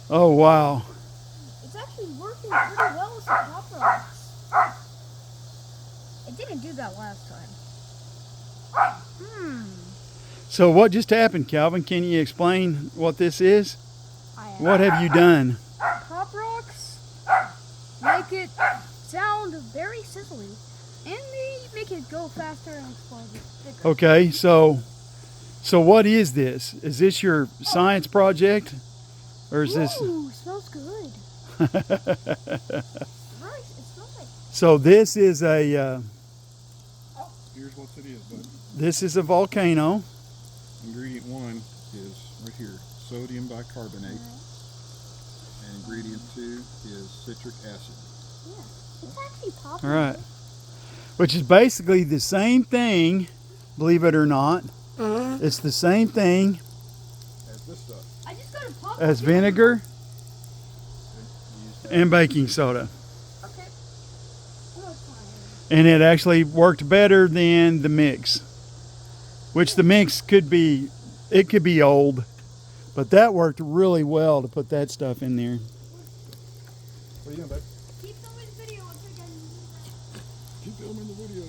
Oh, wow. It's actually working pretty well with the pop rocks. It didn't do that last time. So what just happened, Calvin? Can you explain what this is? What have you done? Pop rocks make it sound very sizzly, and they make it go faster and explode bigger. Okay, so what is this? Is this your science project? Or is this... Ooh, smells good. Right, it smells like... So this is a... Here's what it is, bud. This is a volcano. Ingredient 1 is right here, sodium bicarbonate. And ingredient 2 is citric acid. Yeah, it's actually popping. All right. Which is basically the same thing, believe it or not. It's the same thing As this stuff. I just got a pop as vinegar and baking soda. Okay. Oh, it's fine. And it actually worked better than the mix. Which the mix could be, it could be old. But that worked really well to put that stuff in there. What are you doing, bud? Keep filming the video. Keep filming the video.